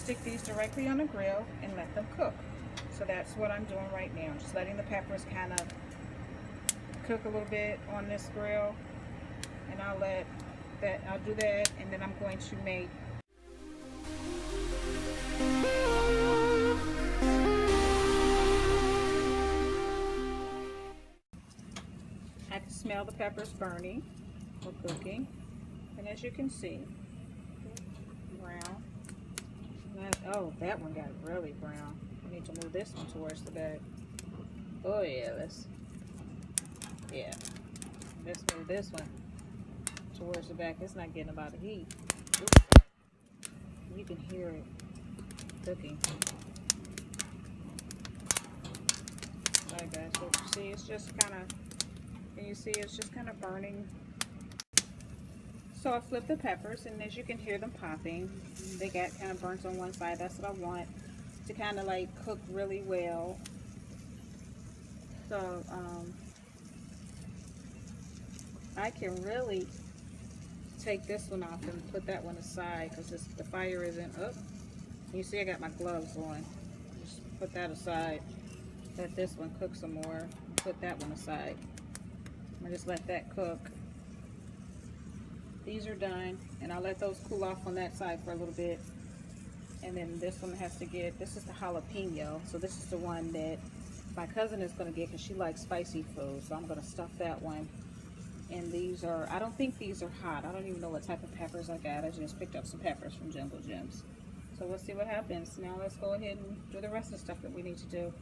stick these directly on the grill and let them cook. So that's what I'm doing right now. Just letting the peppers kind of cook a little bit on this grill, and I'll do that, and then I'm going to make I can smell the peppers burning or cooking, and as you can see, brown. Oh, that one got really brown. I need to move this one towards the back. Oh yeah, let's move this one towards the back. It's not getting a lot of heat. Oops. You can hear it cooking. Alright guys, so you see it's just kind of, can you see it's just kind of burning? So I flipped the peppers, and as you can hear them popping, they got kind of burnt on one side. That's what I want, to kind of like cook really well. So I can really take this one off and put that one aside because the fire isn't up. You see I got my gloves on. Just put that aside. Let this one cook some more. Put that one aside. I'm gonna just let that cook. These are done, and I'll let those cool off on that side for a little bit. And then this one has to get, this is the jalapeno. So this is the one that my cousin is gonna get because she likes spicy food. So I'm gonna stuff that one. And these are, I don't think these are hot. I don't even know what type of peppers I got. I just picked up some peppers from Jungle Jim's. So we'll see what happens. Now let's go ahead and do the rest of the stuff that we need to do.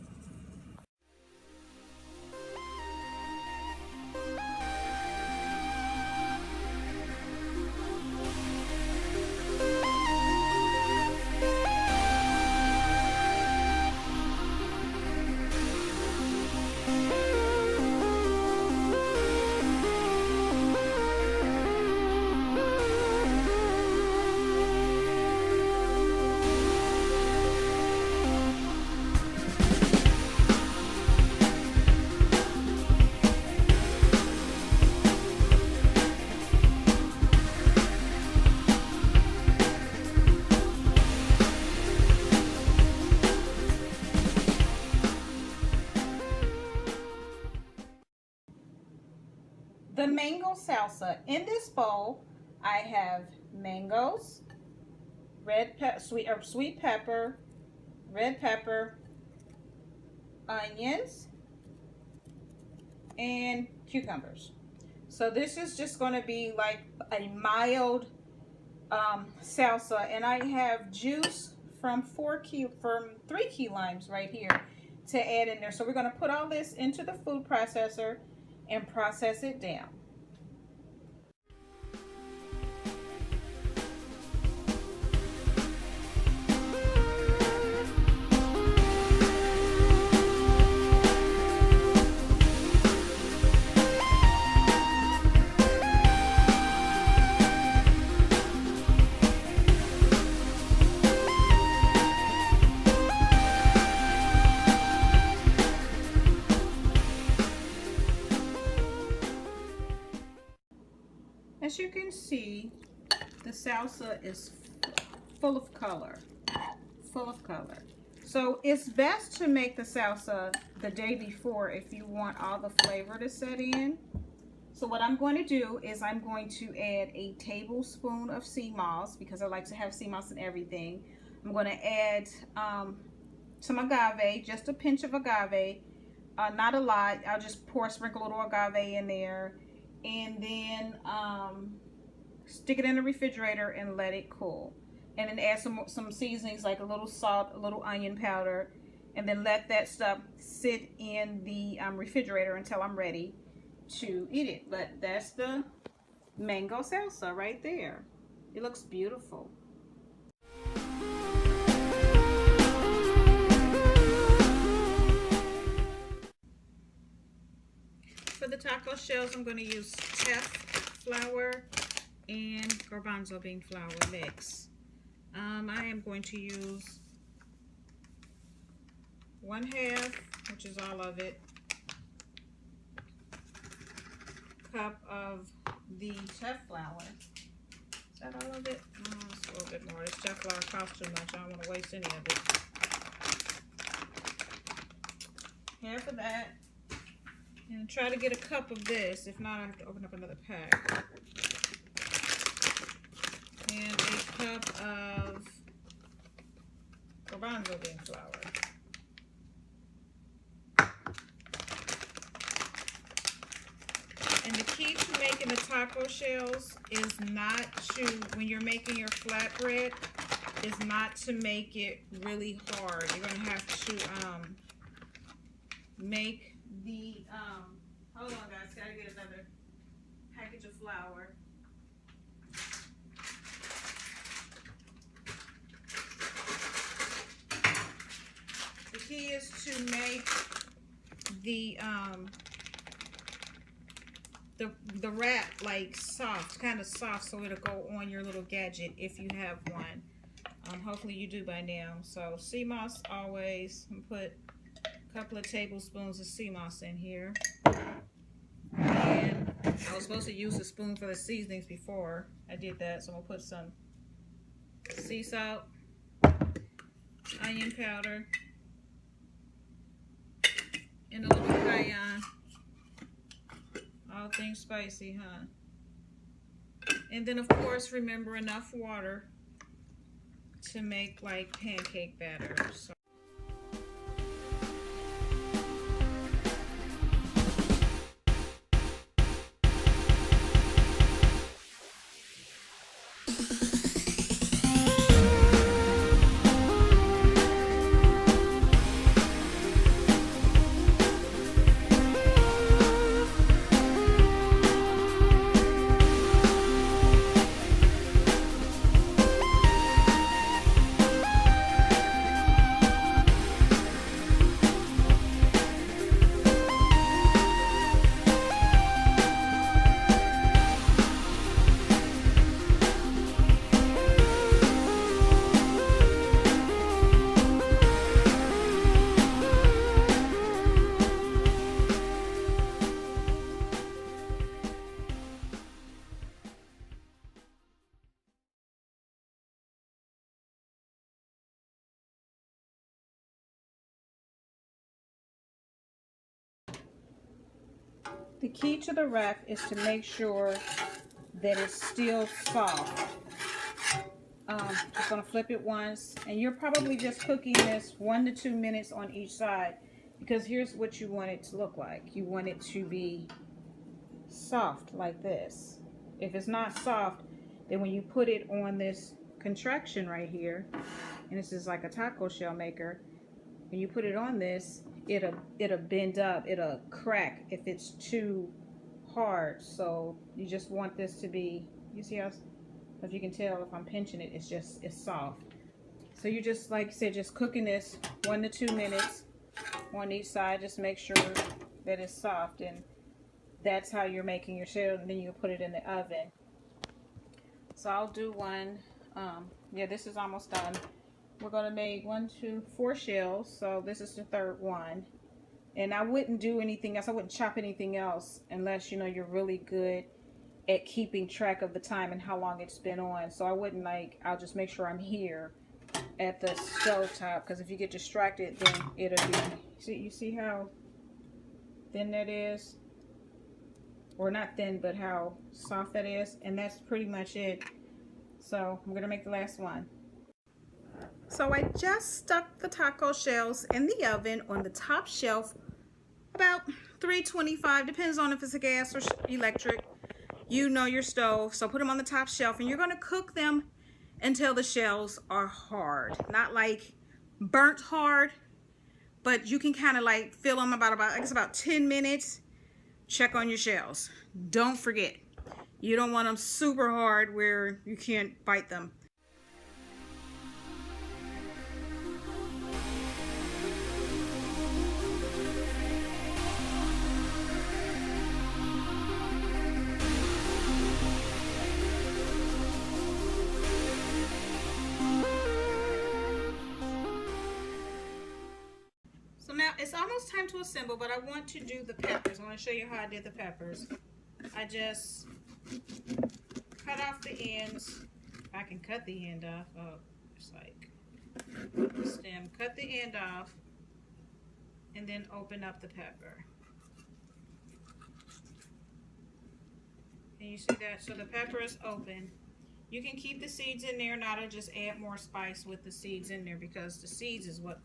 The mango salsa. In this bowl, I have mangoes, sweet pepper, red pepper, onions, and cucumbers. So this is just going to be like a mild salsa, and I have juice from 3 key limes right here to add in there. So we're going to put all this into the food processor and process it down. As you can see, the salsa is full of color, So it's best to make the salsa the day before if you want all the flavor to set in. So what I'm going to do is I'm going to add a tablespoon of sea moss because I like to have sea moss in everything. I'm going to add some agave, just a pinch of agave, not a lot. I'll just sprinkle a little agave in there. And then stick it in the refrigerator and let it cool. And then add some seasonings like a little salt, a little onion powder, and then let that stuff sit in the refrigerator until I'm ready to eat it. But that's the mango salsa right there. It looks beautiful. For the taco shells, I'm going to use teff flour and garbanzo bean flour mix. I am going to use 1/2, which is all of it, cup of the teff flour. So that all of it? It's a little bit more. This Chef Flour costs too much. I don't want to waste any of it. Half of that. And try to get a cup of this. If not, I have to open up another pack. And a cup of garbanzo bean flour. And the key to making the taco shells is not to, when you're making your flatbread, is not to make it really hard. You're going to have to make the, hold on guys, gotta get another package of flour. The key is to make the wrap like soft, kind of soft, so it'll go on your little gadget if you have one. Hopefully you do by now. So sea moss always, and put a couple of tablespoons of sea moss in here. And I was supposed to use a spoon for the seasonings before I did that, so I'm gonna put some sea salt, onion powder, and a little cayenne. All things spicy, huh? And then of course remember enough water to make like pancake batter. So the key to the wrap is to make sure that it's still soft. Just gonna flip it once, and you're probably just cooking this 1 to 2 minutes on each side, because here's what you want it to look like. You want it to be soft like this. If it's not soft, then when you put it on this contraction right here, and this is like a taco shell maker, when you put it on this, it'll bend up, it'll crack if it's too hard. So you just want this to be, you see how, if you can tell if I'm pinching it, it's soft. So you just, like I said, just cooking this 1 to 2 minutes on each side. Just make sure that it's soft, and that's how you're making your shell, and then you put it in the oven. So I'll do one. Yeah, this is almost done. We're gonna make 1, 2, 4 shells, so this is the third one. And I wouldn't do anything else. I wouldn't chop anything else unless you know you're really good at keeping track of the time and how long it's been on. So I wouldn't, like, I'll just make sure I'm here at the stove top, because if you get distracted, then it'll be, you see how thin that is, or not thin, but how soft that is. And that's pretty much it. So I'm gonna make the last one. So I just stuck the taco shells in the oven on the top shelf, about 325, depends on if it's a gas or electric. You know your stove, so put them on the top shelf, and you're gonna cook them until the shells are hard. Not like burnt hard, but you can kind of like feel them about I guess about 10 minutes. Check on your shells. Don't forget, you don't want them super hard where you can't bite them. Now it's almost time to assemble, but I want to do the peppers. I want to show you how I did the peppers. I just cut off the ends I can cut the end off. Oh, it's like stem. Cut the end off and then open up the pepper. And you see that? So the pepper is open. You can keep the seeds in there, not to just add more spice with the seeds in there, because the seeds is what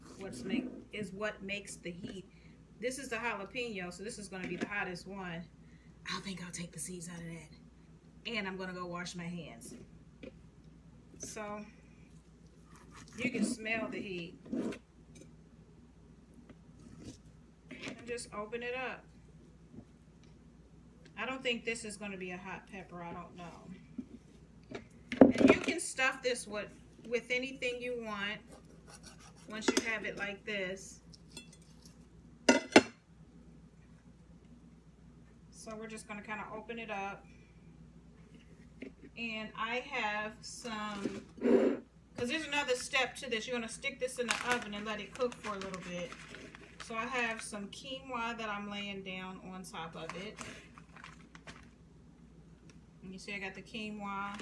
makes the heat. This is the jalapeno, so this is going to be the hottest one. I think I'll take the seeds out of that. And I'm going to go wash my hands. So you can smell the heat. And just open it up. I don't think this is going to be a hot pepper. I don't know. And you can stuff this with anything you want once you have it like this. So we're just going to kind of open it up. And I have some, because there's another step to this. You're going to stick this in the oven and let it cook for a little bit. So I have some quinoa that I'm laying down on top of it. And you see I got the quinoa.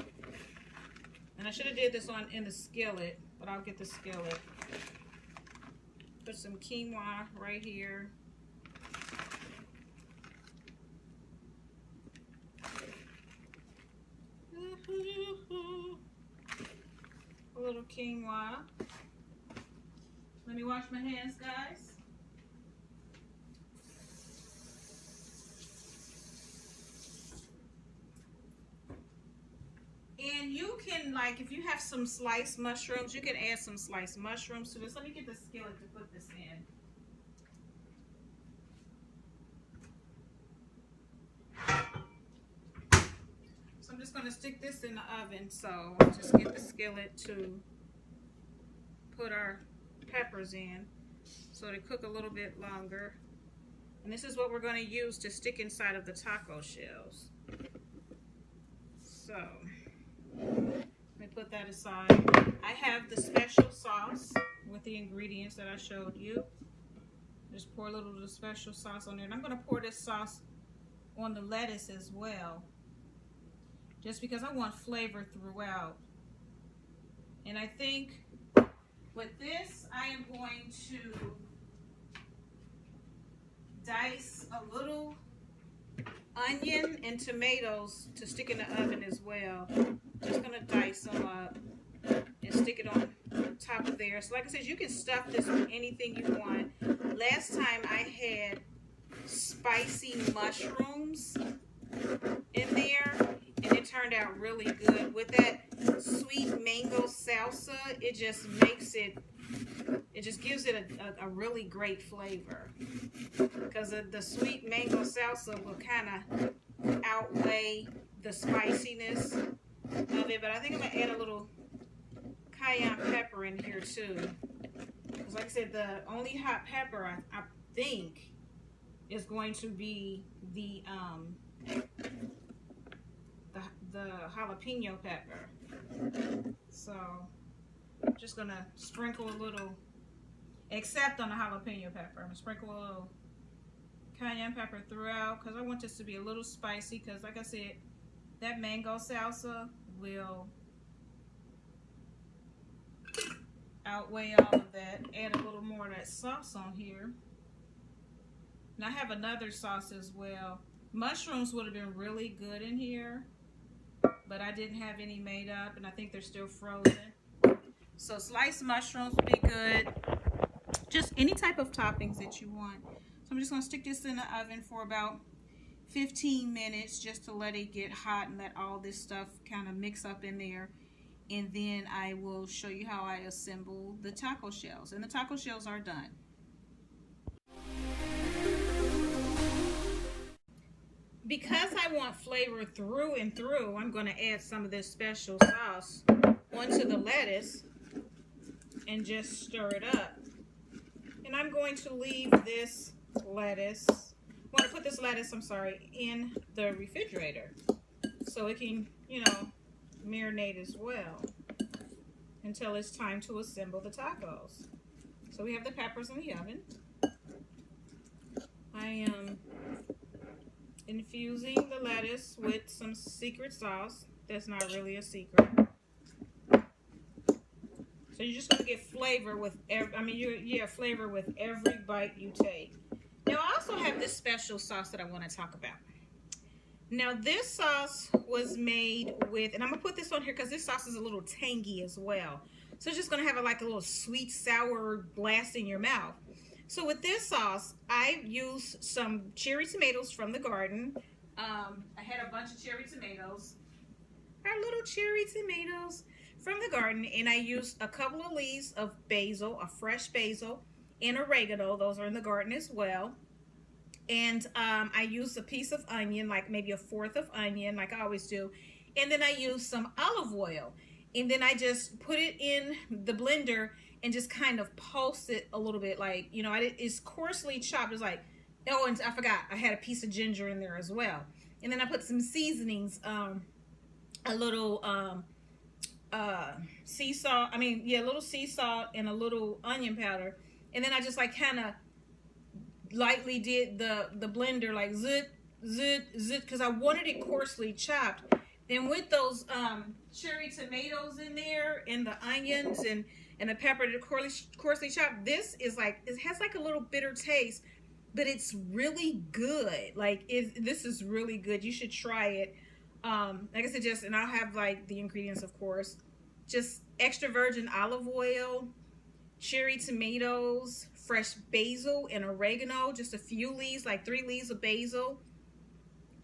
And I should have did this in the skillet, but I'll get the skillet. Put some quinoa right here. A little quinoa. Let me wash my hands, guys. And you can, like, if you have some sliced mushrooms, you can add some sliced mushrooms to this. Let me get the skillet to put this in. So I'm just going to stick this in the oven. So I'll just get the skillet to put our peppers in so they cook a little bit longer. And this is what we're going to use to stick inside of the taco shells. So let me put that aside. I have the special sauce with the ingredients that I showed you. Just pour a little of the special sauce on there. And I'm going to pour this sauce on the lettuce as well, just because I want flavor throughout. And I think with this, I am going to dice a little onion and tomatoes to stick in the oven as well. Just gonna dice them up and stick it on top of there. So like I said, you can stuff this with anything you want. Last time I had spicy mushrooms in there, and it turned out really good. With that sweet mango salsa, it just makes it, it just gives it a really great flavor, because the sweet mango salsa will kind of outweigh the spiciness of it. But I think I'm going to add a little cayenne pepper in here too, because like I said, the only hot pepper I think is going to be the jalapeno pepper. So I'm just going to sprinkle a little, except on the jalapeno pepper, I'm going to sprinkle a little cayenne pepper throughout, because I want this to be a little spicy, because like I said, that mango salsa will outweigh all of that. Add a little more of that sauce on here. And I have another sauce as well. Mushrooms would have been really good in here, but I didn't have any made up, and I think they're still frozen. So sliced mushrooms would be good. Just any type of toppings that you want. So I'm just going to stick this in the oven for about 15 minutes just to let it get hot and let all this stuff kind of mix up in there. And then I will show you how I assemble the taco shells. And the taco shells are done. Because I want flavor through and through, I'm going to add some of this special sauce onto the lettuce and just stir it up. And I'm going to leave this lettuce, I'm going to put this lettuce, in the refrigerator so it can, marinate as well until it's time to assemble the tacos. So we have the peppers in the oven. I am infusing the lettuce with some secret sauce that's not really a secret. So you're just gonna get flavor with flavor with every bite you take. Now I also have this special sauce that I want to talk about. Now this sauce was made with, and I'm gonna put this on here because this sauce is a little tangy as well. So it's just gonna have like a little sweet, sour blast in your mouth. So with this sauce, I used some cherry tomatoes from the garden. I had a bunch of cherry tomatoes, our little cherry tomatoes from the garden, and I used a couple of leaves of basil, a fresh basil, and oregano. Those are in the garden as well. And I used a piece of onion, like maybe a fourth of onion, like I always do. And then I used some olive oil. And then I just put it in the blender and just kind of pulse it a little bit, like, you know, it's coarsely chopped. It's like, oh, and I forgot, I had a piece of ginger in there as well. And then I put some seasonings, a little sea salt, a little sea salt and a little onion powder. And then I just like kind of lightly did the blender, like zit, zit, zit, because I wanted it coarsely chopped. Then with those cherry tomatoes in there and the onions and the pepper that coarsely chopped, this is like, it has like a little bitter taste, but it's really good. Like this is really good. You should try it. Like I said, and I'll have like the ingredients, of course, just extra virgin olive oil, cherry tomatoes, fresh basil and oregano, just a few leaves, like 3 leaves of basil,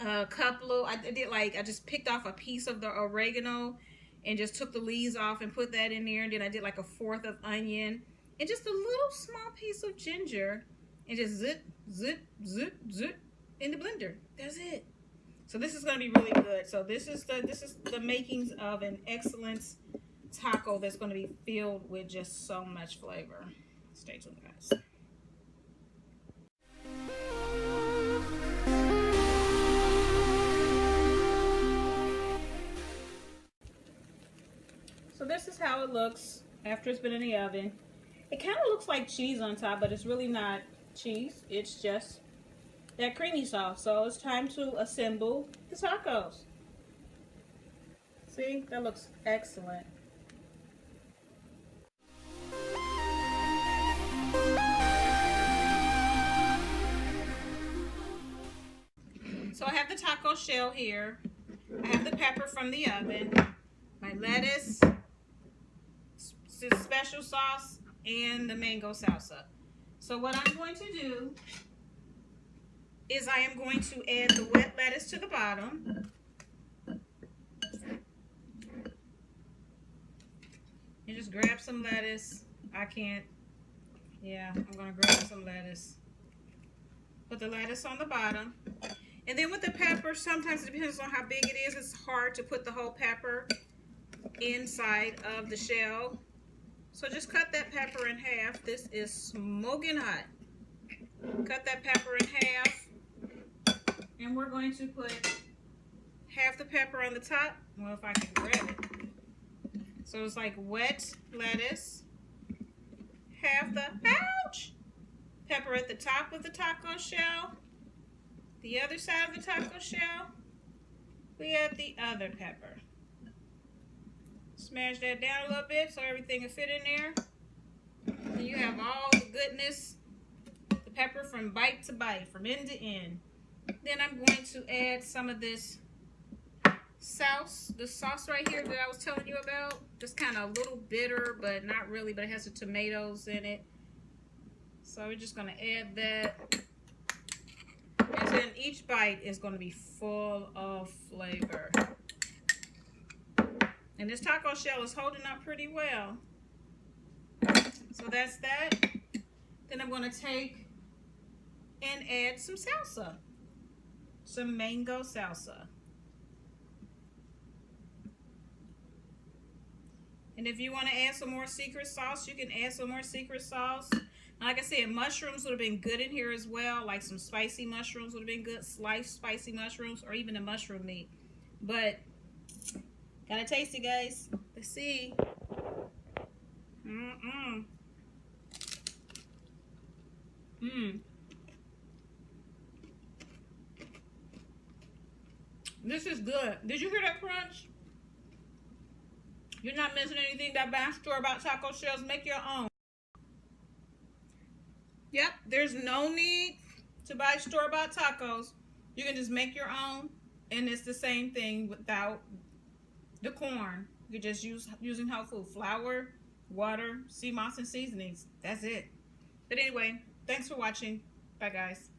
a couple of, I just picked off a piece of the oregano and just took the leaves off and put that in there. And then I did like a fourth of onion and just a little small piece of ginger and just zip, zip, zip, zip in the blender. That's it. So this is going to be really good. So this is the makings of an excellent taco that's going to be filled with just so much flavor. Stay tuned, guys. So this is how it looks after it's been in the oven. It kind of looks like cheese on top, but it's really not cheese. It's just that creamy sauce. So it's time to assemble the tacos. See, that looks excellent. So I have the taco shell here. I have the pepper from the oven, my lettuce, special sauce, and the mango salsa. So what I'm going to do is I am going to add the wet lettuce to the bottom. You just grab some lettuce. I'm gonna grab some lettuce. Put the lettuce on the bottom. And then with the pepper, sometimes it depends on how big it is. It's hard to put the whole pepper inside of the shell. So just cut that pepper in half. This is smoking hot. Cut that pepper in half. And we're going to put half the pepper on the top. Well, if I can grab it. So it's like wet lettuce. Half the pepper at the top of the taco shell. The other side of the taco shell, we add the other pepper. Smash that down a little bit so everything will fit in there. And you have all the goodness, the pepper from bite to bite, from end to end. Then I'm going to add some of this sauce, the sauce right here that I was telling you about. Just kind of a little bitter, but not really, but it has the tomatoes in it. So we're just going to add that. And then each bite is going to be full of flavor. And this taco shell is holding up pretty well. So that's that. Then I'm going to take and add some salsa. Some mango salsa. And if you want to add some more secret sauce, you can add some more secret sauce. Like I said, mushrooms would have been good in here as well. Like some spicy mushrooms would have been good. Sliced spicy mushrooms or even a mushroom meat. But, gotta taste it, guys. Let's see. This is good. Did you hear that crunch? You're not missing anything that buy store-bought taco shells. Make your own. Yep, there's no need to buy store-bought tacos. You can just make your own, and it's the same thing without the corn. You're just using whole food, flour, water, sea moss, and seasonings. That's it. But anyway, thanks for watching. Bye, guys.